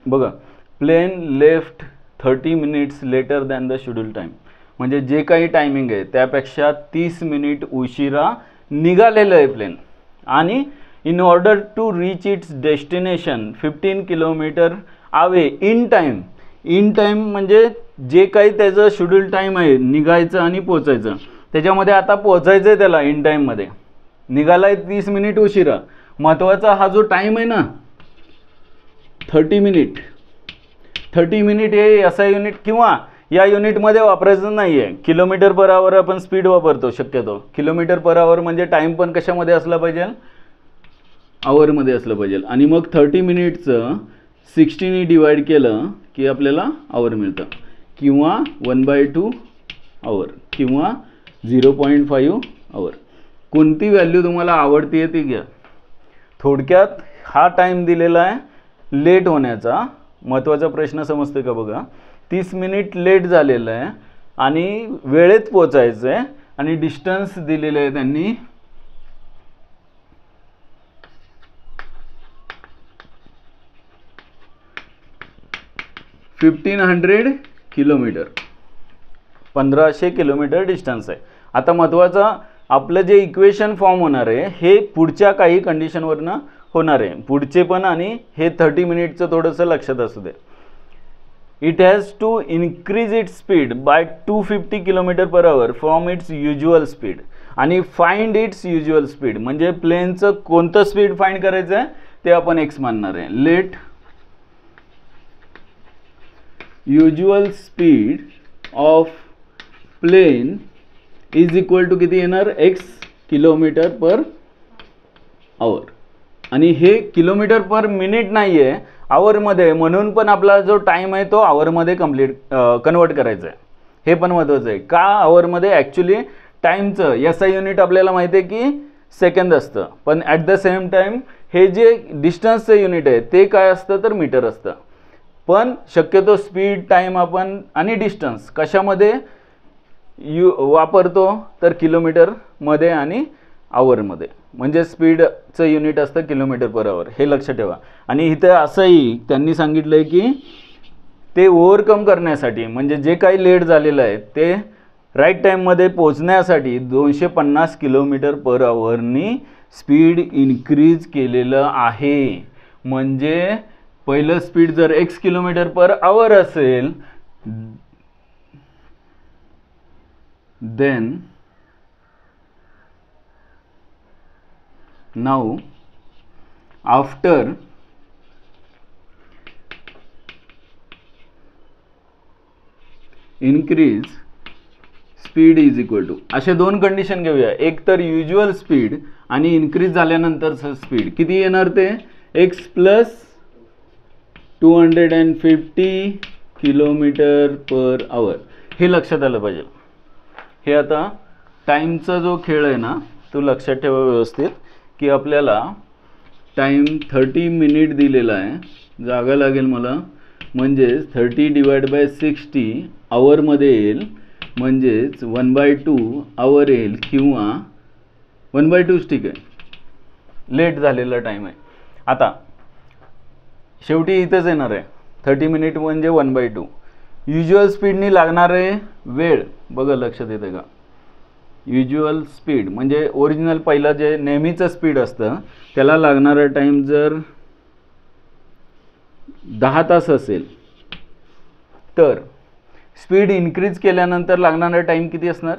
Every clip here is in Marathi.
बघा, plane left 30 minutes later than the schedule time, म्हणजे जे काही टायमिंग आहे त्यापेक्षा 30 मिनिट उशिरा निघालेलं आहे प्लेन, आणि in order to reach its destination 15 kilometre away in time. In time म्हणजे जे काही त्याचं शेड्यूल टाईम आहे निघायचं आणि पोचायचं, त्याच्यामध्ये आता पोचायचं आहे त्याला इन टाईममध्ये, निघाला आहे 30 मिनिट उशिरा. महत्त्वाचा हा जो टाईम आहे ना 30 मिनिट, 30 मिनिट हे SI युनिट किंवा या युनिटमध्ये वापरायचं नाही आहे. किलोमीटर पर आवर आपण स्पीड वापरतो शक्यतो. किलोमीटर पर आवर म्हणजे टाईम पण कशामध्ये असला पाहिजे, आवरमध्ये असलं पाहिजे. आणि मग 30 मिनिटचं 60ने डिवाइड केलं की आपल्याला आवर मिळतं, किंवा 1/2 आवर किंवा 0.5 आवर. कोणती व्हॅल्यू तुम्हाला आवडती आहे ती घ्या. थोडक्यात हा टाईम दिलेला आहे लेट होण्याचा. महत्त्वाचा प्रश्न समजते का बघा, 30 मिनिट लेट झालेलं आहे आणि वेळेत पोचायचं आहे, आणि डिस्टन्स दिलेलं आहे त्यांनी 1500 किलोमीटर, 1500 किलोमीटर डिस्टन्स आहे. आता महत्त्वाचं आपलं जे इक्वेशन फॉर्म होणार आहे हे पुढच्या काही कंडिशनवरनं होणार आहे, पुढचे पण, आणि हे 30 मिनिटचं थोडंसं लक्षात असू दे. It has to increase its speed by 250 kilometre per hour from its usual speed, आणि फाइंड इट्स युज्युअल स्पीड म्हणजे प्लेनचं कोणतं स्पीड फाइंड करायचं आहे ते आपण एक्स मानणार आहे. Let usual speed of plane is equal to किती येणार, x किलोमीटर पर आवर. आणि हे किलोमीटर पर मिनिट नाही आहे, आवरमध्ये, म्हणून पण आपला जो टाईम आहे तो आवरमध्ये कन्वर्ट करायचा आहे. हे पण महत्त्वाचं आहे. का आवरमध्ये, ॲक्च्युली टाईमचं SI युनिट आपल्याला माहिती आहे की सेकंद असतं, पण ॲट द सेम टाईम हे जे डिस्टन्सचं युनिट आहे ते काय असतं तर मीटर असतं. पण शक्यतो स्पीड, टाईम आपण आणि डिस्टन्स कशामध्ये वापरतो तर किलोमीटरमध्ये आणि आवरमध्ये, म्हणजे स्पीडचं युनिट असतं किलोमीटर पर आवर, हे लक्षात ठेवा. आणि इथं असंही त्यांनी सांगितलं आहे की ते ओव्हरकम करण्यासाठी, म्हणजे जे काही लेट झालेलं आहे ते राईट टाईममध्ये पोचण्यासाठी 250 किलोमीटर पर आवरनी स्पीड इन्क्रीज केलेलं आहे. म्हणजे पहिलं स्पीड जर x किलोमीटर पर आवर असेल, then now after increase speed is equal to, अशा दोन कंडिशन घेऊया. एक तर युज्युअल स्पीड आणि इन्क्रीज झाल्यानंतरचं स्पीड किती येणार ते x plus 250 kilometre per hour, हे लक्षात आलं पाहिजे. हे आता टाईमचा जो खेळ आहे ना तो लक्षात ठेवा व्यवस्थित, की आपल्याला टाईम 30 मिनिट दिलेला आहे, जागा लागेल मला, म्हणजेच 30 डिवाइड बाय 60 आवरमध्ये येईल, म्हणजेच 1/2 आवर येईल, किंवा 1/2 ठीक आहे, लेट झालेला टाईम आहे. आता शेवटी इथंच येणार आहे 30 मिनिट म्हणजे 1/2. युज्युअल स्पीडनी लागणारे वेळ बघा, लक्षात येते का, युज्युअल स्पीड म्हणजे ओरिजिनल पहिलं जे नेहमीचं स्पीड असतं त्याला लागणारा टाईम जर 10 तास असेल तर स्पीड इन्क्रीज केल्यानंतर लागणारा टाईम किती असणार,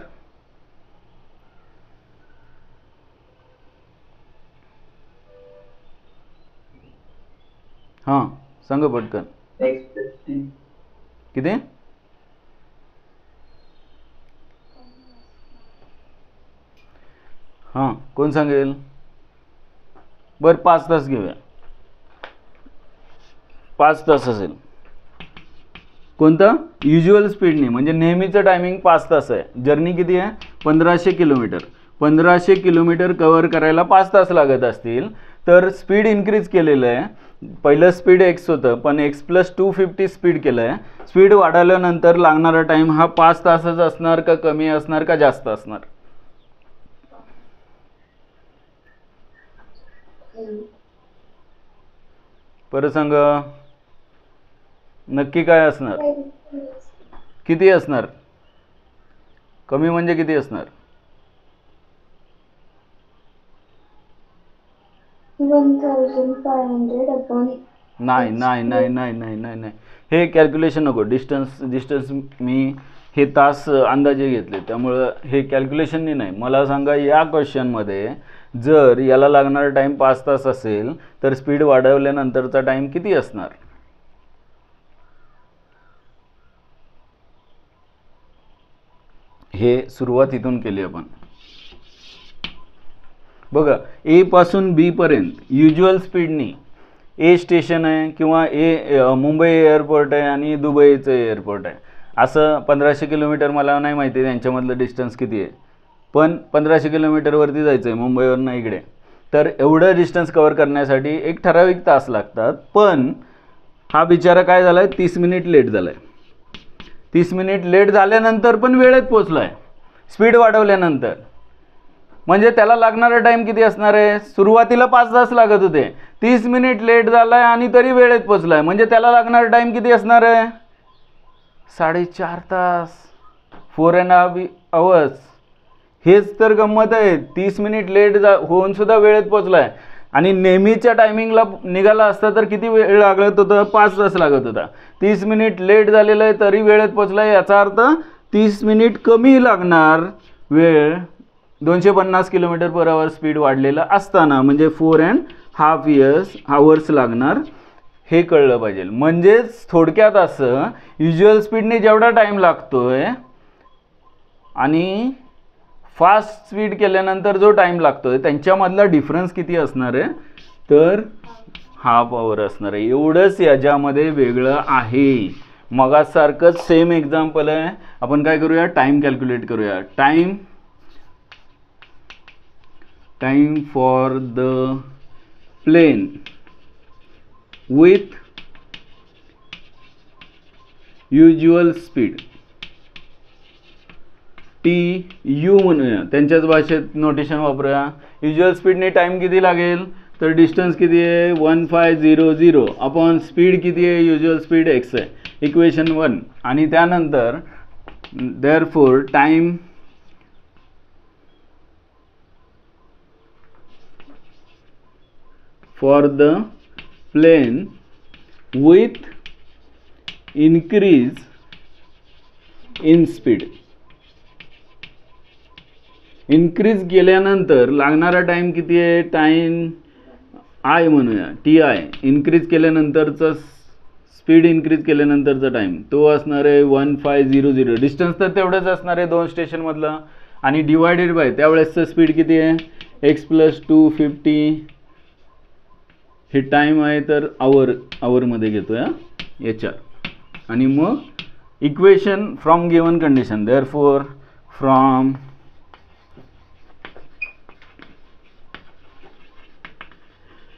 हां सांगा पटकन, किती, हां कोण सांगेल, बरं 5 तास घेऊया, 5 तास असेल. कोणतं युज्युअल स्पीडनी म्हणजे नेहमीचं टायमिंग 5 तास आहे. जर्नी किती आहे 1500 किलोमीटर, 1500 किलोमीटर कव्हर करायला 5 तास लागत असतील, तर स्पीड इन्क्रीज केलेलं आहे. पहिलं स्पीड x होतं पण x प्लस 250 स्पीड केलं आहे. स्पीड वाढवल्यानंतर लागणारा टाईम हा 5 तासच असणार का कमी असणार का जास्त असणार, परत सांगा. नक्की काय असणार? किती असणार? कमी म्हणजे किती असणार? 1500 अपॉन नाही नाही नाही नाही नाही नाही नाही, हे कॅल्क्युलेशन नको. डिस्टन्स मी हे तास अंदाजे घेतले, त्यामुळं हे कॅल्क्युलेशननी नाही. मला सांगा, या क्वेश्चनमध्ये जर याला लागणारा टाईम 5 तास असेल तर स्पीड वाढवल्यानंतरचा टाईम किती असणार? हे सुरुवात इथून केली आपण. बघा, ए पासून बी पर्यंत युज्युअल स्पीडनी, ए स्टेशन आहे किंवा मुंबई एअरपोर्ट आहे आणि दुबईचं एअरपोर्ट आहे, असं 1500 किलोमीटर, मला नाही माहिती त्यांच्यामधलं डिस्टन्स किती आहे, पण 1500 किलोमीटरवरती जायचं आहे मुंबईवरनं इकडे. तर एवढं डिस्टन्स कवर करण्यासाठी एक ठराविक तास लागतात. पण हा बिचारा काय झाला आहे, 30 मिनिट लेट झाला आहे. 30 मिनिट लेट झाल्यानंतर पण वेळेत पोचला आहे स्पीड वाढवल्यानंतर. म्हणजे त्याला लागणारा टाईम किती असणार आहे? सुरुवातीला 5 तास लागत होते, 30 मिनिट लेट झाला आहे आणि तरी वेळेत पोचला आहे, म्हणजे त्याला लागणारा टाईम किती असणार आहे? 4.5 तास, 4.5 hours. हेच तर गंमत आहे. 30 मिनिट लेट होऊन सुद्धा वेळेत पोचला आहे. आणि नेहमीच्या टायमिंगला निघाला असता तर किती वेळ लागत होता? 5 तास लागत होता. 30 मिनिट लेट झालेलं आहे तरी वेळेत पोचला आहे, याचा अर्थ 30 मिनिट कमी लागणार वेळ 250 km/h स्पीड वाढलेला असताना, म्हणजे 4.5 hours लागणार. हे कळलं पाहिजे. म्हणजेच थोडक्यात असं, युज्युअल स्पीडने जेवढा टाईम लागतोय आणि फास्ट स्पीड केल्यानंतर जो टाईम लागतोय त्यांच्यामधला डिफरन्स किती असणार आहे? तर 1/2 hour असणार आहे. एवढंच याच्यामध्ये वेगळं आहे. मगासारखंच सेम एक्झाम्पल आहे. आपण काय करूया? टाईम कॅल्क्युलेट करूया. Time for the plane with usual speed, TU म्हणूया, त्यांच्याच भाषेत नोटेशन वापरूया. युज्युअल स्पीडने टाईम किती लागेल? तर डिस्टन्स किती आहे? 1500 अपॉन स्पीड किती आहे? युज्युअल स्पीड x आहे, इक्वेशन 1. आणि त्यानंतर therefore time for the plane with increase in speed. Increase केल्यानंतर लागणारा टाईम किती आहे? टाईम I म्हणूया, TI. इन्क्रीज केल्यानंतरचा स्पीड, इन्क्रीज केल्यानंतरचा टाईम तो असणार आहे 1500. डिस्टन्स तर तेवढंच असणार आहे 2 स्टेशनमधलं, आणि डिवायडेड बाय त्यावेळेसचं स्पीड किती आहे? x + 250. हे टाईम आहे तर आवरमध्ये घेतो या HR. आणि मग equation from given condition, therefore from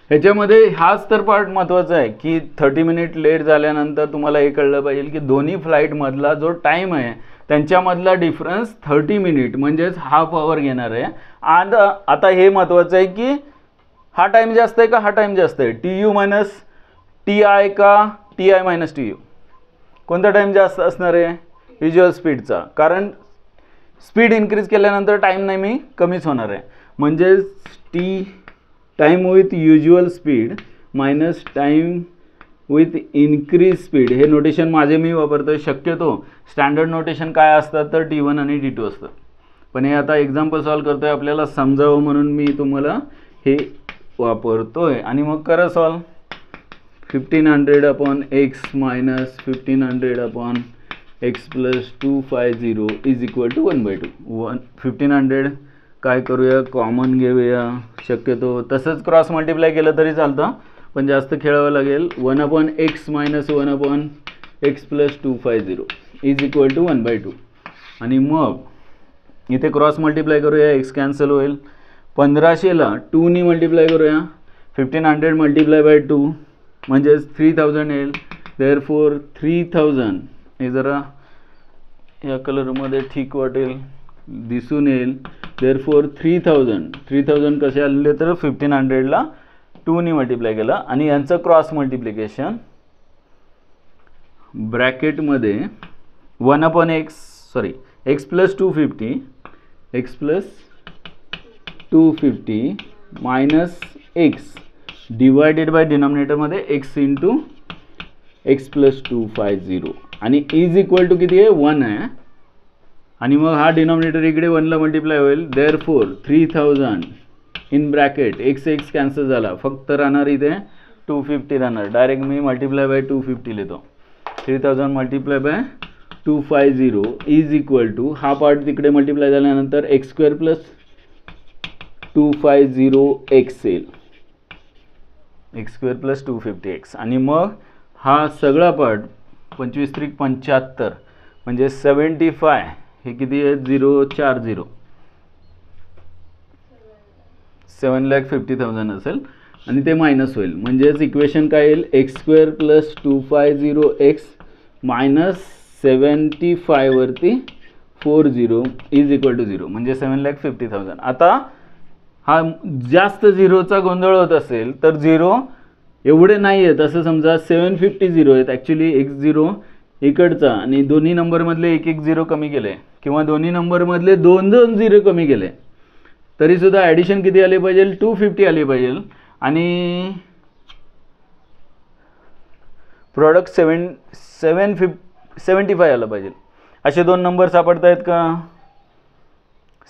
ह्याच्यामध्ये हाच तर पार्ट महत्त्वाचा आहे की 30 मिनिट लेट झाल्यानंतर तुम्हाला हे कळलं पाहिजे की दोन्ही फ्लाईटमधला जो टाईम आहे त्यांच्यामधला डिफरन्स 30 मिनिट म्हणजेच 1/2 hour घेणार आहे. आणि आता हे महत्त्वाचं आहे की हा टाईम जास्त आहे का हा टाईम जास्त आहे? TU मायनस TI का TI मायनस TU? कोणता टाईम जास्त असणार आहे? युज्युअल स्पीडचा, कारण स्पीड इन्क्रीज केल्यानंतर टाईम नेहमी कमीच होणार आहे. म्हणजेच time with usual speed minus time with increase speed. हे नोटेशन माझे मी वापरतो. शक्यतो स्टँडर्ड नोटेशन काय असतात तर T1 आणि T2 असतात, पण हे आता एक्झाम्पल सॉल्व करतो आहे आपल्याला समजावं म्हणून मी तुम्हाला हे वापरतोय. आणि मग करा solve. 1500 upon x minus 1500 upon x + 250 is equal to 1/2. 1500 काय करूया? कॉमन घेऊया. शक्यतो तसंच क्रॉस मल्टिप्लाय केलं तरी चालतं, पण जास्त खेळावं लागेल. 1/x minus 1/x + 250 is equal to 1/2. आणि मग इथे क्रॉस मल्टिप्लाय करूया, x कॅन्सल होईल. 1500ला 2नी मल्टिप्लाय करूया. 1500 मल्टिप्लाय बाय 2 म्हणजेच 3000 येईल. देअरफॉर 3000 हे जरा या कलरमध्ये ठीक वाटेल, दिसून येईल. देअरफॉर 3000 कसे आलेले तर 1500ला 2नी मल्टिप्लाय केलं आणि यांचं क्रॉस मल्टिप्लिकेशन ब्रॅकेटमध्ये 1/x x plus 250 minus x divided by डिनॉमिनेटरमध्ये x इंटू x प्लस 250 आणि इज इक्वल टू किती आहे 1 आहे आणि मग हा डिनॉमिनेटर इकडे 1ला मल्टिप्लाय होईल. Therefore 3000 in bracket x cancel झाला, फक्त राहणार इथे 250 राहणार. डायरेक्ट मी मल्टिप्लाय बाय 250 लिहितो. 3000 multiply by 250 is equal to हा पार्ट तिकडे मल्टिप्लाय झाल्यानंतर x² प्लस 250x येईल, x² प्लस 250x आणि मग हा सगळा पार्ट 25 त्रिक 75 म्हणजे 75 हे किती आहे 040 7,50,000 असेल आणि ते मायनस होईल. म्हणजेच इक्वेशन काय येईल x² प्लस 250x मायनस 75 वरती 40 इज इक्वल टू 0 म्हणजे 7,50,000. आता हा जास्त झिरोचा गोंधळ होत असेल तर 0 एवढे नाही आहेत असं समजा 750 आहेत ॲक्च्युली. x0 इकडचा आणि दोन्ही नंबरमधले एक 0 कमी केले किंवा दोन्ही नंबरमधले 2 0 कमी केले तरीसुद्धा ॲडिशन किती आले पाहिजे 250 आले पाहिजे आणि प्रॉडक्ट 75 आलं पाहिजे. असे दोन नंबर सापडत आहेत का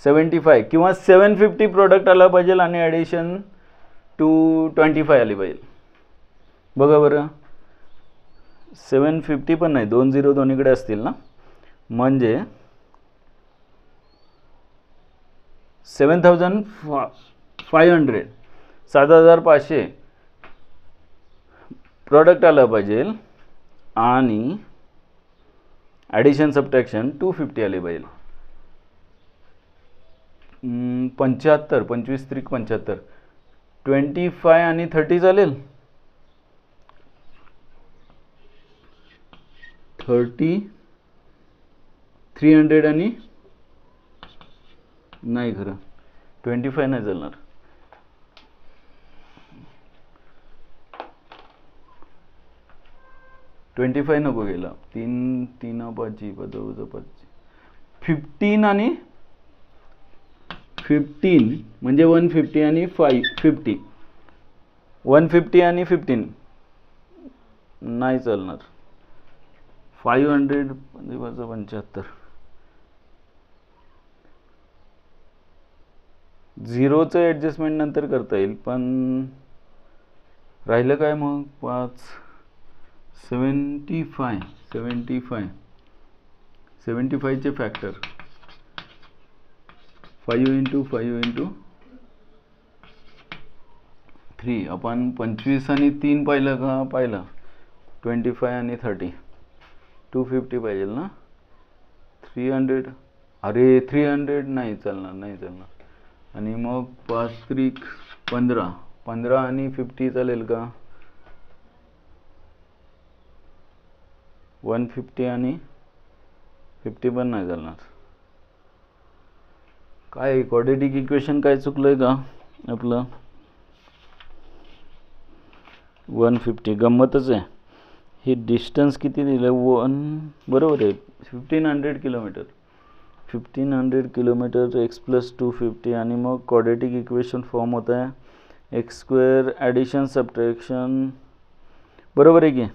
75 किंवा 750 प्रोडक्ट आला पाहिजे आणि ॲडिशन 225 आली पाहिजे. बघा बरं 750 पण नाही 2 0 दोन्हीकडे असतील ना म्हणजे 7,500 7,500 प्रोडक्ट आला पाहिजे आणि ॲडिशन सबट्रॅक्शन 250 आले पाहिजे. 75 25 त्रिक 75 25 आणि 30 चालेल 30 300 आणि नाही खरं 25 नाही चालणार. 25 नको गेला 3 3 5 15 आणि 15 म्हणजे 150 आणि 50 150 आणि 15 नाही चालणार. 500 म्हणजे 75 झिरोचं ॲडजस्टमेंट नंतर करता येईल पण राहिलं काय मग 5 75चे फॅक्टर 5 इंटू 3 आपण 25 आणि 3 पाहिलं का पाहिलं 25 आणि 30 250 पाहिजे ना 300 अरे 300 नाही चालणार आणि मग 5 त्रिक 15 आणि 50 चालेल का 150 आणि 50 पण नाही चालणार. काय क्वाड्रेटिक इक्वेशन काय चुकलंय का आपलं 150 गंमतच आहे. ही डिस्टन्स किती दिलं 1 बरोबर आहे 1500 किलोमीटर 1500 किलोमीटर x प्लस 250 आणि मग क्वाड्रेटिक इक्वेशन फॉर्म होत आहे x² ॲडिशन सबट्रॅक्शन बरोबर आहे की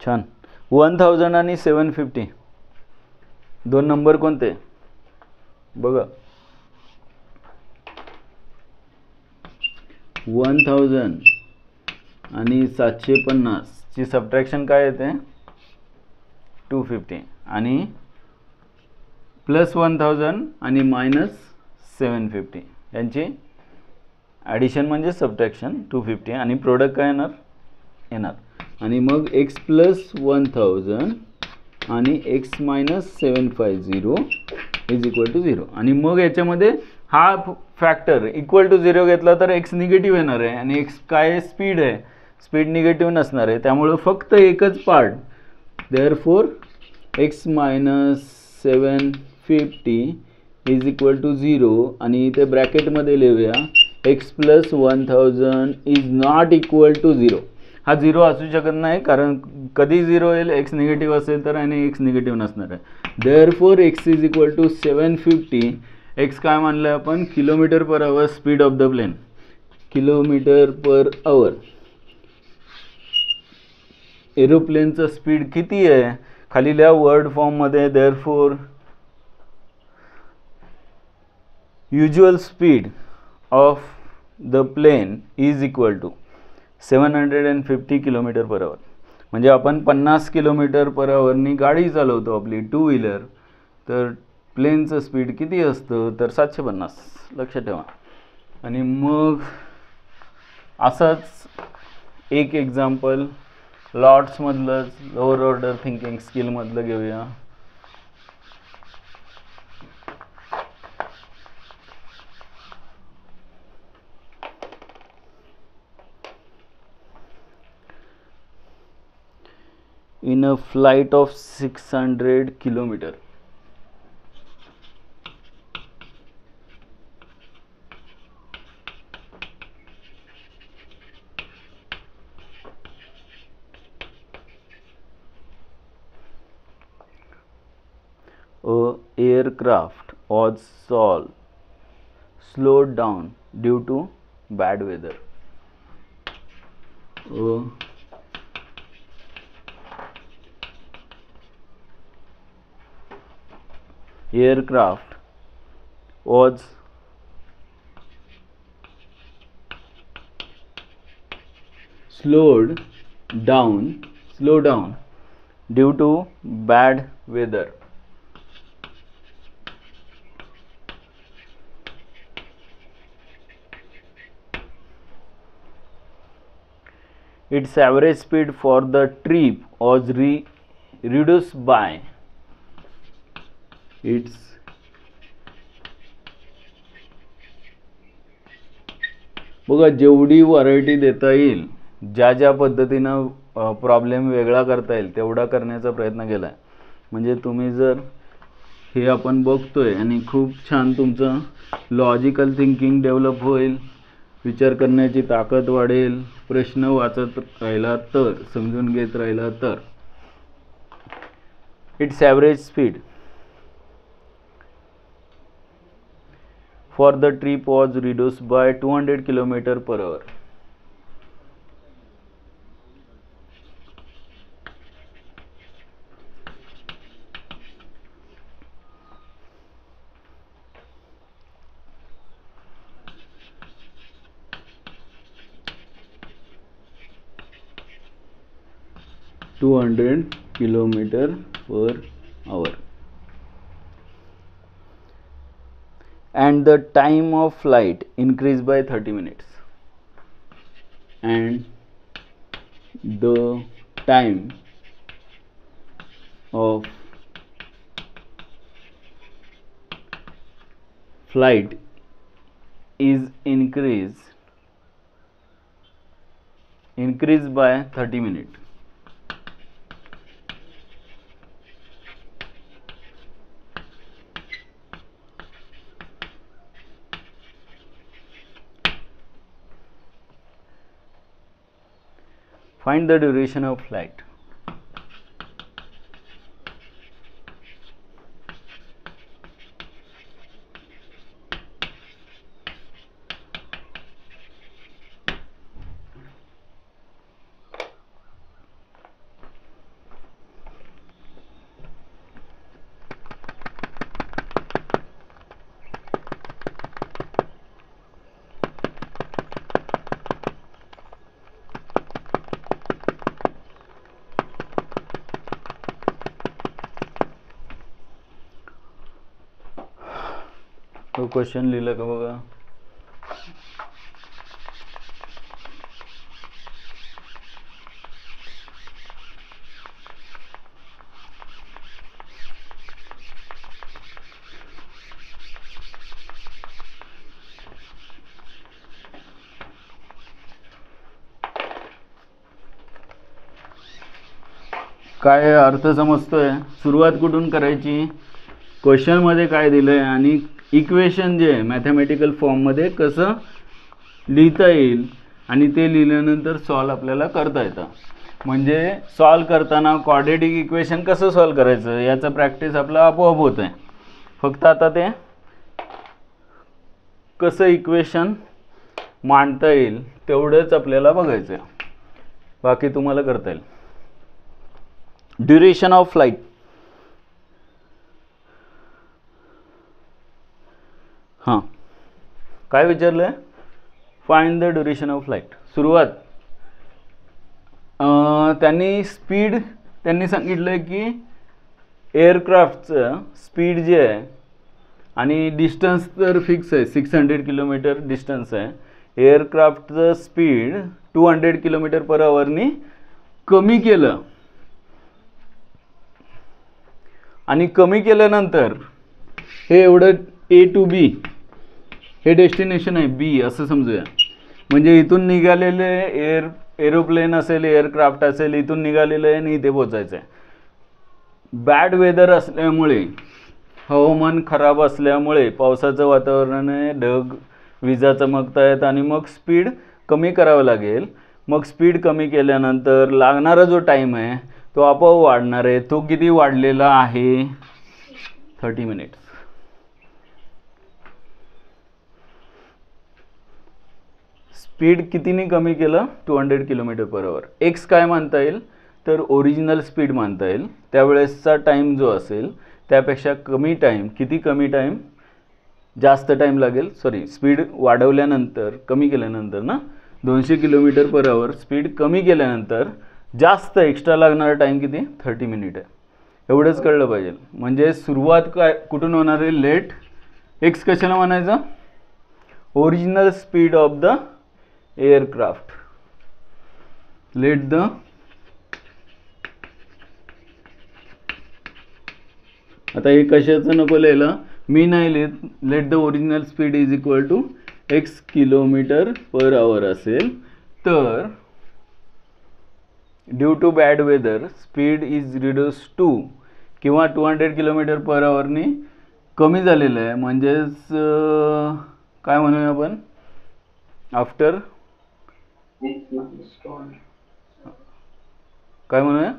छान. 1000 आणि 750 दोन नंबर कोणते बघा 1000 आणि 750 ची सबट्रॅक्शन काय येते 250 आणि प्लस 1000 आणि मायनस 750 यांची ॲडिशन म्हणजे सबट्रॅक्शन 250 आणि प्रोडक्ट काय येणार आणि मग x प्लस 1000 आणि x minus 750 is equal to 0 आणि मग याच्यामध्ये हा फॅक्टर इक्वल टू 0 घेतला तर x निगेटिव्ह येणार आहे आणि x काय स्पीड आहे स्पीड निगेटिव्ह नसणार आहे त्यामुळे फक्त एकच part therefore x minus 750 is equal to 0 आणि इथे ब्रॅकेटमध्ये लिहूया x plus 1000 is not equal to 0. हा 0 असू शकत नाही, कारण कधी 0 येईल, एक्स निगेटिव्ह असेल तर, आणि एक्स निगेटिव्ह नसणार आहे. Therefore x is equal to 750. X काय मानलं आपण, kilometre per hour speed of the plane, kilometre per hour. एरोप्लेनचं स्पीड किती आहे, खाली लिहा वर्ड फॉर्ममध्ये. Therefore usual speed of the plane is equal to 750 kilometre per hour. म्हणजे आपण 50 किलोमीटर पर आवरनी गाडी चालवतो आपली टू व्हीलर, तर प्लेनचं स्पीड किती असतं, तर 750. लक्षात ठेवा. आणि मग असाच एक एक्झाम्पल लॉट्समधलं, लोअर ऑर्डर थिंकिंग स्किलमधलं घेऊया. In a flight of 600 kilometer, a aircraft was slowed down due to bad weather. Aircraft was slowed down due to bad weather. Its average speed for the trip was reduced by its बघा, जेवढी व्हरायटी देता येईल, ज्या ज्या पद्धतीनं प्रॉब्लेम वेगळा करता येईल तेवढा करण्याचा प्रयत्न केला आहे. म्हणजे तुम्ही जर हे आपण बघतोय आणि खूप छान तुमचं लॉजिकल थिंकिंग डेव्हलप होईल, विचार करण्याची ताकद वाढेल, प्रश्न वाचत राहिला तर, समजून घेत राहिला तर. It's average speed for the trip was reduced by 200 km per hour. km per hour. And the time of flight increased by 30 minutes. And the time of flight is increased by 30 minutes. Find the duration of flight. तो क्वेश्चन लिहिलं का बघा. काय अर्थ समजतोय. सुरुवात कुठून करायची, क्वेश्चन मध्ये काय दिलंय आणि इक्वेशन जे आहे मॅथमॅटिकल फॉर्म मध्ये कसं लिहिता येईल आणि ते लिहिल्यानंतर सॉल्व आपल्याला करता येतं. म्हणजे सॉल्व करताना क्वाड्रेटिक इक्वेशन कसं सॉल्व करायचं याचं प्रॅक्टिस आपलं आपोआप होतं आहे. फक्त आता ते कसं इक्वेशन मांडता येईल तेवढंच आपल्याला बघायचं आहे, बाकी तुम्हाला करता येईल. Duration of flight. हां, काय विचारलं आहे? Find the duration of flight. सुरुवात त्यांनी स्पीड सांगितलं आहे की एअरक्राफ्टचं स्पीड जे आहे आणि डिस्टन्स तर फिक्स आहे, 600 किलोमीटर डिस्टन्स आहे. एअरक्राफ्टचं स्पीड 200 किलोमीटर पर आवरनी कमी केलं आणि कमी केल्यानंतर हे एवढं A to B हे डेस्टिनेशन आहे B असं समजूया. म्हणजे इथून निघालेले एरोप्लेन असेल, एअरक्राफ्ट असेल, इथून निघालेलं आहे आणि इथे पोचायचं आहे. बॅड वेदर असल्यामुळे, हवामान खराब असल्यामुळे, पावसाचं वातावरण आहे, ढग विजा चमकत आहेत आणि मग स्पीड कमी करावं लागेल. मग स्पीड कमी केल्यानंतर लागणारा जो टाईम आहे तो आपोआप वाढणार आहे. तो किती वाढलेला आहे? 30 मिनिट्स. स्पीड कितीने कमी केलं? 200 किलोमीटर पर आवर. एक्स काय मानता येईल तर ओरिजिनल स्पीड मानता येईल. त्यावेळेसचा टाईम जो असेल त्यापेक्षा कमी टाईम. किती कमी टाईम? जास्त टाईम लागेल. सॉरी, स्पीड वाढवल्यानंतर, कमी केल्यानंतर ना, 200 किलोमीटर पर आवर स्पीड कमी केल्यानंतर जास्त एक्स्ट्रा लागणारा टाईम किती? 30 मिनिट आहे. एवढंच कळलं पाहिजे. म्हणजे सुरुवात काय कुठून होणार आहे? लेट एक्स कशाला म्हणायचं? Original speed of the aircraft. Let the आता हे कशाचं नको लिहायला, मी नाही लिहित. Let the original speed is equal to x kilometre per hour असेल तर due to bad weather speed is reduce to, किंवा 200 किलोमीटर पर आवरनी कमी झालेलं आहे. म्हणजेच काय म्हणूया आपण? आफ्टर काय म्हणूया?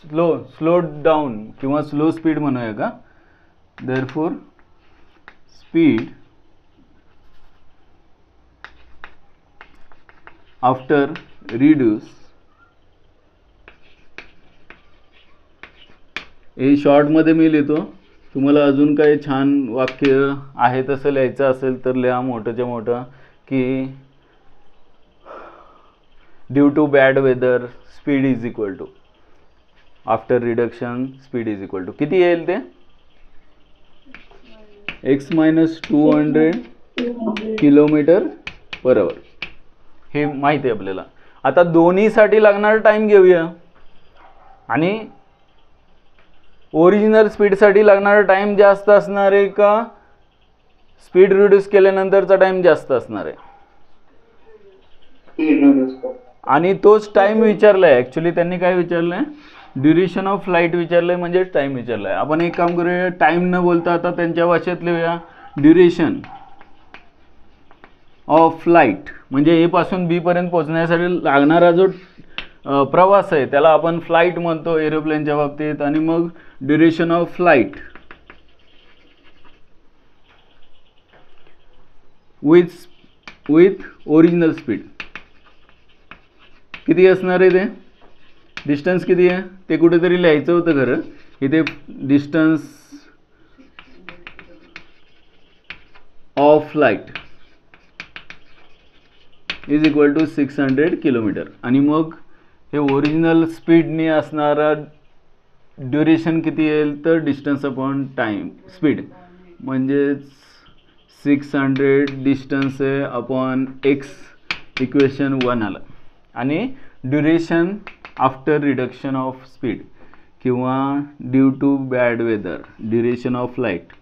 स्लो डाऊन किंवा स्लो स्पीड म्हणूया का? देअरफॉर स्पीड आफ्टर रिड्यूस, हे शॉर्टमध्ये मी लिहितो. तुम्हाला अजून काही छान वाक्य आहे तसं लिहायचं असेल तर लिहा मोठंच्या मोठं, की due to bad weather speed is equal to, after reduction speed is equal to किती येईल ते? X minus 200 kilometre per hour. हे माहिती आहे आपल्याला. आता दोन्हीसाठी लागणारा टाईम घेऊया आणि ओरिजिनल स्पीडसाठी लागणारा टाईम जास्त असणार आहे का स्पीड रिड्यूस केल्यानंतरचा टाईम जास्त असणार आहे? आणि तोच टाईम विचारला आहे. ॲक्च्युली त्यांनी काय विचारलं आहे? ड्युरेशन ऑफ फ्लाईट विचारलं आहे, म्हणजे टाईम विचारला आहे. आपण एक काम करूया, टाईम न बोलता आता त्यांच्या भाषेत लिहूया. ड्युरेशन ऑफ फ्लाईट म्हणजे ए पासून बी पर्यंत पोहोचण्यासाठी लागणारा जो प्रवास आहे त्याला आपण फ्लाईट म्हणतो एरोप्लेनच्या बाबतीत. आणि मग duration of flight with original speed किती असणार आहे? ते डिस्टन्स किती आहे ते कुठेतरी लिहायचं होतं खरं. इथे distance of flight is equal to 600 kilometre. आणि मग हे ओरिजिनल स्पीडने असणारा ड्युरेशन किती येईल तर डिस्टन्स अपॉन टाईम स्पीड, म्हणजेच 600 डिस्टन्स आहे अपॉन एक्स, इक्वेशन 1 आलं. आणि duration after reduction of speed किंवा due to bad weather duration of flight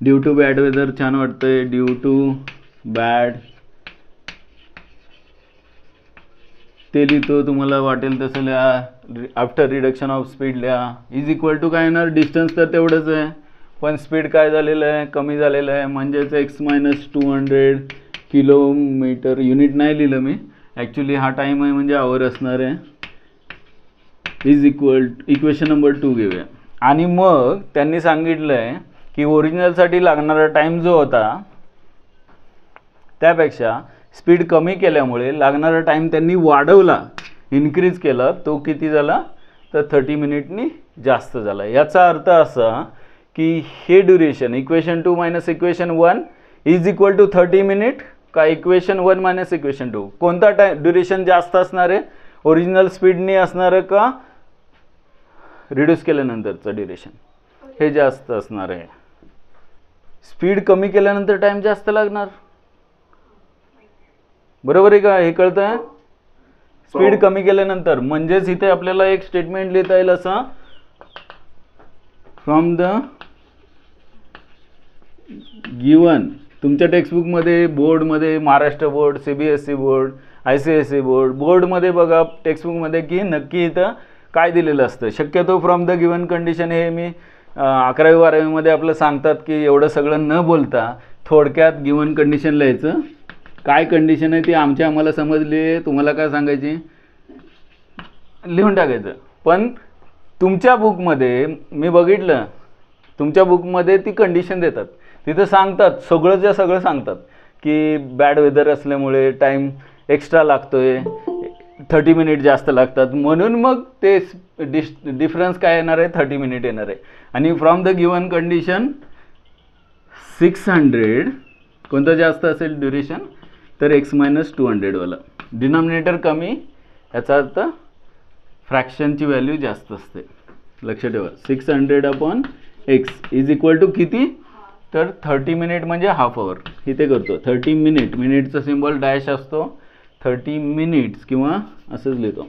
due to bad weather छान वाटतंय. ड्यू टू बॅड ते लिहितो, तुम्हाला वाटेल तसं लिहा. आफ्टर रिडक्शन ऑफ स्पीड लिहा. इज इक्वल टू काय येणार? डिस्टन्स तर तेवढंच आहे पण स्पीड काय झालेलं आहे, कमी झालेलं आहे. म्हणजेच x मायनस 200 किलोमीटर, युनिट नाही लिहिलं मी ॲक्च्युली, हा टाईम आहे म्हणजे आवर असणार आहे. इज इक्वल इक्वेशन नंबर 2 घेऊया. आणि मग त्यांनी सांगितलं आहे की ओरिजिनलसाठी लागणारा टाईम जो होता त्यापेक्षा स्पीड कमी केल्यामुळे लागणारा टाईम त्यांनी वाढवला, इन्क्रीज केला. तो किती झाला तर 30 मिनिटनी जास्त झाला. याचा अर्थ असा की हे duration equation 2 minus equation 1 is equal to 30 minute का इक्वेशन 1 मायनस इक्वेशन 2, कोणता ड्युरेशन जास्त असणार आहे, ओरिजिनल स्पीडनी असणार आहे का रिड्यूस केल्यानंतरचं ड्युरेशन, हे जास्त असणार आहे. स्पीड कमी केल्यानंतर टाइम जास्त लागणार, बरोबर आहे का, हे कळतंय. स्पीड कमी केल्यानंतर म्हणजेच इथे आपल्याला एक स्टेटमेंट लिहिता येईल असं, फ्रॉम द गिवन, तुमच्या टेक्स्टबुकमध्ये बोर्डमध्ये Maharashtra board, CBSE board, ICSE board, बोर्डमध्ये बघा टेक्स्टबुकमध्ये की नक्की इथं काय दिलेलं असतं. शक्यतो फ्रॉम द गिवन कंडिशन हे मी 11वी 12वीमध्ये आपलं सांगतात की एवढं सगळं न बोलता थोडक्यात गिवन कंडिशन लिहायचं. काय कंडिशन आहे ती आम्हाला समजली, तुम्हाला काय सांगायची लिहून टाकायचं. पण तुमच्या बुकमध्ये मी बघितलं, तुमच्या बुकमध्ये ती कंडिशन देतात, तिथं सांगतात सगळं सांगतात की बॅड वेदर असल्यामुळे टाईम एक्स्ट्रा लागतोय, 30 मिनिट जास्त लागतात, म्हणून मग ते डिफरन्स काय येणार आहे 30 मिनिट येणार आहे. आणि फ्रॉम द गिवन कंडिशन 600 कोणतं जास्त असेल ड्युरेशन तर x मायनस 200 वाला, डिनॉमिनेटर कमी, याचा अर्थ फ्रॅक्शनची व्हॅल्यू जास्त असते. लक्ष ठेवा 600 upon x is equal to किती तर 30 मिनिट म्हणजे हाफ आवर. इथे करतो 30 मिनिट, मिनिटचा सिम्बॉल डॅश असतो, 30 मिनिट्स किंवा असंच लिहितो,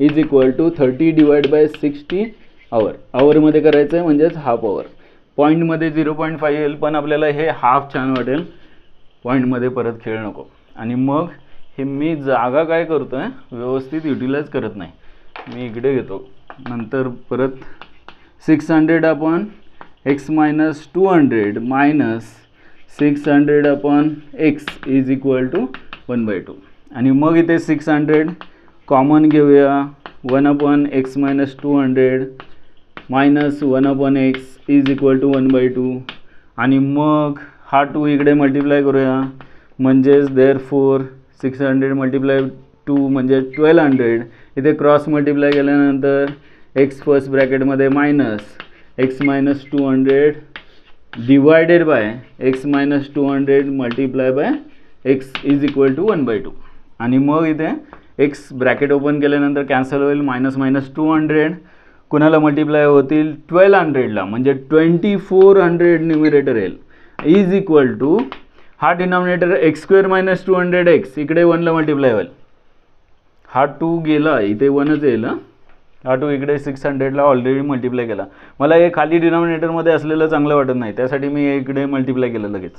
is equal to 30 divide by 60 hour. आवरमध्ये करायचं आहे म्हणजेच हाफ आवर. पॉईंटमध्ये 0.5 येईल पण आपल्याला हे हाफ छान वाटेल, पॉईंटमध्ये परत खेळ नको. आणि मग हे मी जागा काय करतो आहे व्यवस्थित युटिलाइज करत नाही, मी इकडे घेतो, नंतर परत 600 upon x minus 200 minus 600 upon x is equal to 1/2. आणि मग इथे 600 कॉमन घेऊया, 1 upon x minus 200 minus 1 upon x is equal to 1/2. आणि मग हा 2 इकडे मल्टिप्लाय करूया, म्हणजेच देअरफॉर 600 मल्टिप्लाय 2 म्हणजे 1200. इथे क्रॉस मल्टिप्लाय केल्यानंतर x फर्स्ट ब्रॅकेटमध्ये minus x minus 200 divided by x minus 200 multiply by x is equal to 1/2. आणि मग इथे x ब्रॅकेट ओपन केल्यानंतर कॅन्सल होईल, मायनस मायनस 200 कुणाला मल्टिप्लाय होतील 1200ला, म्हणजे 2400 न्यूमरेटर येईल, इज इक्वल टू हा डिनॉमिनेटर x² मायनस 200x इकडे 1ला मल्टिप्लाय होईल, हा 2 गेला इथे 1च येईल, हा 2 इकडे 600ला ऑलरेडी मल्टिप्लाय केला. मला हे खाली डिनॉमिनेटरमध्ये असलेलं चांगलं वाटत नाही, त्यासाठी मी इकडे मल्टिप्लाय केलं, लगेच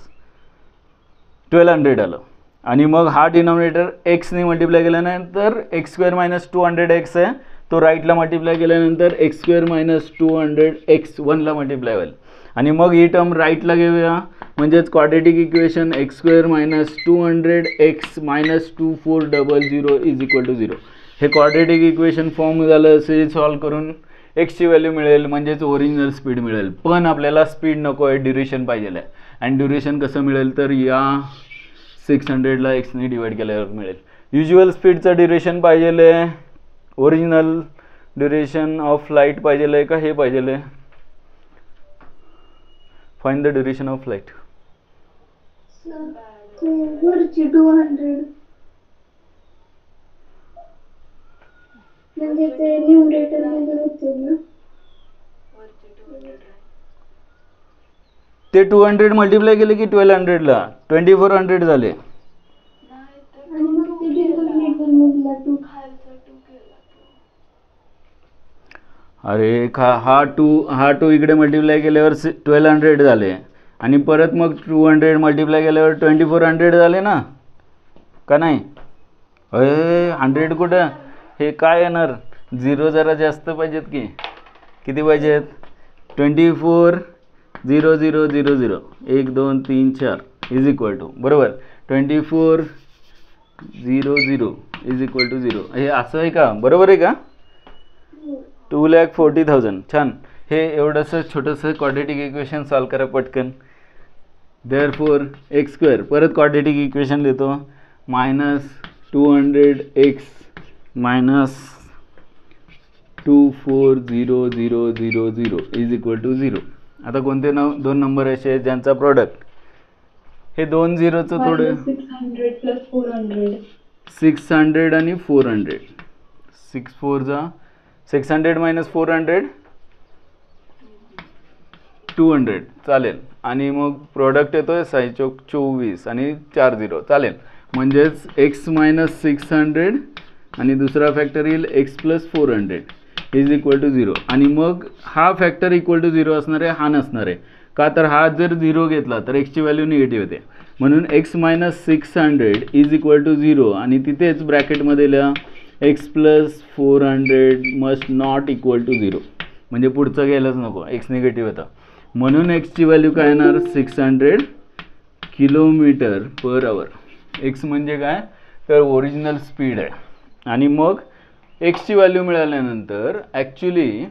1200 आलं. आणि मग हा डिनॉमिनेटर एक्सने मल्टिप्लाय केल्यानंतर x² मायनस 200x आहे, तो राईटला मल्टिप्लाय केल्यानंतर x² मायनस 200x 1ला मल्टिप्लाय होईल. आणि मग ही टर्म राईटला घेऊया, म्हणजेच quadratic equation x² minus 200x minus 2400 is equal to 0. हे क्वाड्रेटिक इक्वेशन फॉर्म झालं असे सॉल्व करून एक्सची व्हॅल्यू मिळेल, म्हणजेच ओरिजिनल स्पीड मिळेल. पण आपल्याला स्पीड नको आहे, ड्युरेशन पाहिजे आहे. आणि ड्युरेशन कसं मिळेल तर या 600ला एक्सने डिवाइड केल्यावर मिळेल. युज्युअल स्पीडचं ड्युरेशन पाहिजे आहे, ओरिजिनल ड्युरेशन ऑफ लाईट पाहिजे आहे का हे पाहिजे आहे, find the duration of light. वरची 200 म्हणजे ते न्यूमरेटर मध्ये होते ना, ते 200 मल्टिप्लाय केले की 1200ला 2400 झाले. आणि मग ते डिनॉमिनेटर मधला 2 अरे हा 2 इकडे मल्टिप्लाय केल्यावर 1200 झाले, आणि परत मग 200 मल्टिप्लाय केल्यावर 2400 झाले ना, का नाही. 100 कुठं, हे काय येणार, 0 जरा जास्त पाहिजेत की, किती पाहिजेत 24,00,00 1 2 3 4 इज इक्वल टू बरोबर 24,00,00 इज इक्वल टू 0. हे असं आहे का? बरोबर आहे का? 2,40,000. छान. हे एवढंसं छोटंसं क्वाड्रेटिक इक्वेशन सॉल्व करा पटकन. देअरफॉर एक्स स्क्वेअर, परत क्वाड्रेटिक इक्वेशन लिहितो, -200x minus 24,00,00 is equal to 0. आता कोणते दोन नंबर असे आहेत ज्यांचा प्रोडक्ट हे 2 झिरोचं थोडं 600 plus 400. 600 आणि 400. 6 4 जा 600 मायनस 400 200 चालेल. आणि मग प्रोडक्ट येतोय 24 आणि 4 झिरो चालेल. म्हणजेच x मायनस 600 आणि दुसरा फॅक्टर येईल x plus 400 is equal to 0. आणि मग हा फॅक्टर इक्वल टू 0 असणार आहे, हा नसणार आहे. का तर हा जर 0 घेतला तर एक्सची व्हॅल्यू निगेटिव्ह येते. म्हणून x minus 600 is equal to 0 आणि तिथेच ब्रॅकेटमध्ये लिहा x plus 400 must not equal to 0. म्हणजे पुढचं घ्यायलाच नको, x निगेटिव्ह येतं. म्हणून एक्सची व्हॅल्यू काय येणार 600 किलोमीटर पर आवर. एक्स म्हणजे काय तर ओरिजिनल स्पीड आहे. आणि मग एक्सची व्हॅल्यू मिळाल्यानंतर ॲक्च्युली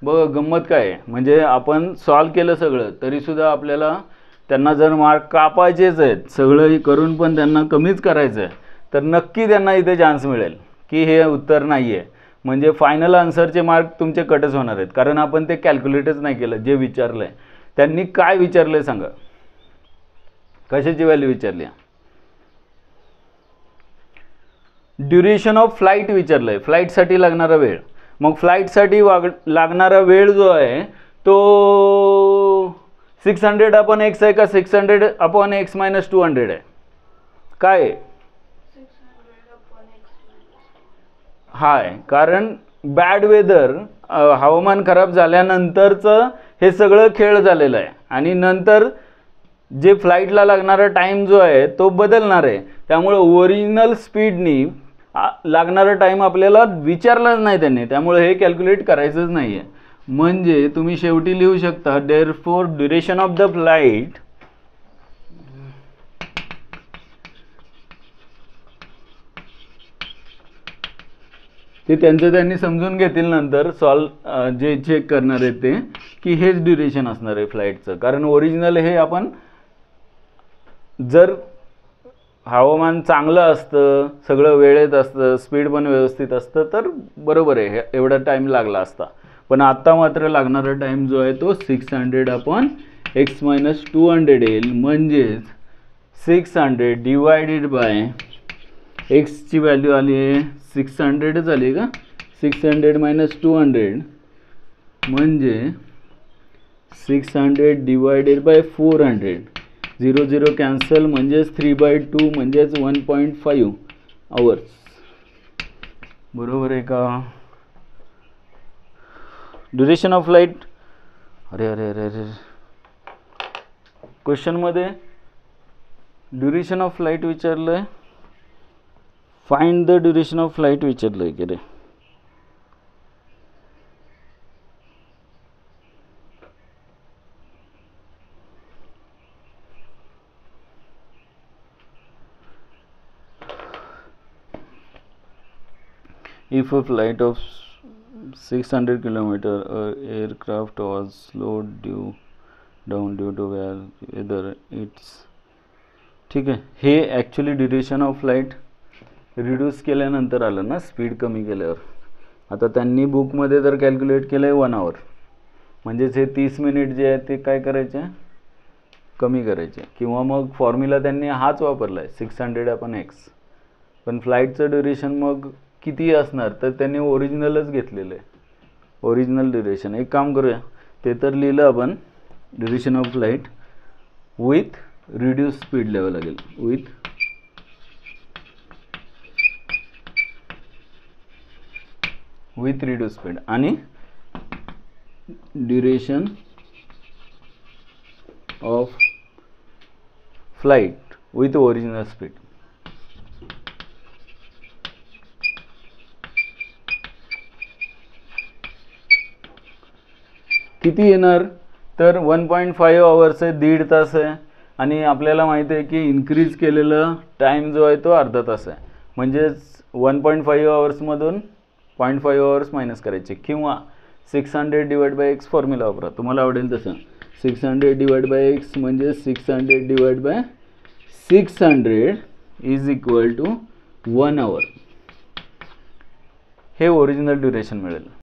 बघ गंमत काय आहे, म्हणजे आपण सॉल्व केलं सगळं तरीसुद्धा आपल्याला त्यांना जर मार्क कापायचेच आहेत, सगळं करून पण त्यांना कमीच करायचं आहे, तर नक्की त्यांना इथे चान्स मिळेल की हे उत्तर नाही आहे. म्हणजे फायनल आन्सरचे मार्क तुमचे कटच होणार आहेत, कारण आपण ते कॅल्क्युलेटच नाही केलं. जे विचारलं आहे त्यांनी काय विचारलं आहे सांगा, कशाची व्हॅल्यू विचारली आहे? ड्युरेशन ऑफ फ्लाईट विचारलं आहे, फ्लाईटसाठी लागणारा वेळ. मग फ्लाईटसाठी लागणारा वेळ जो आहे तो 600/x आहे का 600/x मायनस 200 आहे? काय आहे? 600/x. हाय, कारण बॅड वेदर हवामान खराब झाल्यानंतरचं हे सगळं खेळ झालेलं आहे आणि नंतर जे फ्लाईटला लागणारा टाईम जो आहे तो बदलणार आहे. त्यामुळे ओरिजिनल स्पीडनी लागणारा टाईम आपल्याला विचारलाच नाही त्यांनी, त्यामुळे हे कॅल्क्युलेट करायचंच नाही आहे. म्हणजे तुम्ही शेवटी लिहू शकता therefore duration of the flight ते त्यांचं त्यांनी समजून घेतील नंतर सॉल्व जे चेक करणार आहेत ते की हेच ड्युरेशन असणार आहे फ्लाईटचं. कारण ओरिजिनल हे आपण जर हवामान चांगलं असतं, सगळं वेळेत असतं, स्पीड पण व्यवस्थित असतं तर बरोबर आहे एवढा टाईम लागला असता. पण आत्ता मात्र लागणारा टाईम जो आहे तो 600/x मायनस 200 येईल. म्हणजेच 600 डिवायडेड बाय एक्सची व्हॅल्यू आली आहे 600च आली का 600 मायनस 200 म्हणजे 600 डिवायडेड बाय 400 0 0 कॅन्सल म्हणजेच 3/2 म्हणजेच 1.5 आवर्स. बरोबर आहे का? ड्युरेशन ऑफ फ्लाईट अरे अरे अरे अरे क्वेश्चनमध्ये ड्युरेशन ऑफ फ्लाईट विचारलं आहे, find the duration of flight विचारलं आहे की रे. If a flight of 600 kilometer, aircraft was slowed down due to weather, it's ठीक आहे. हे actually duration of flight reduce केल्यानंतर आलं ना, स्पीड कमी केल्यावर. आता त्यांनी बुकमध्ये तर कॅल्क्युलेट केलं आहे 1 आवर, म्हणजेच हे 30 मिनिट जे आहे ते काय करायचे कमी करायचे. किंवा मग फॉर्म्युला त्यांनी हाच वापरला आहे 600/x. पण फ्लाईटचं ड्युरेशन मग किती असणार तर त्यांनी ओरिजिनलच घेतलेलं आहे, ओरिजिनल ड्युरेशन. एक काम करूया, ते तर लिहिलं आपण duration of flight with reduce speed लिहावं लागेल, विथ रिड्यूस स्पीड आणि duration of flight with original speed. किती येणार, तर 1.5 आवर्स आहे, 1.5 तास आहे. आणि आपल्याला माहिती आहे की इन्क्रीज केलेलं टाईम जो आहे तो अर्धा तास आहे. म्हणजेच 1.5 आवर्समधून 0.5 आवर्स मायनस करायचे, किंवा 600 डिवाइड बाय एक्स फॉर्म्युला वापरा, तुम्हाला आवडेल तसं. 600 डिवाइड बाय एक्स म्हणजे 600 divide by 600 is equal to 1 hour. हे ओरिजिनल ड्युरेशन मिळेल.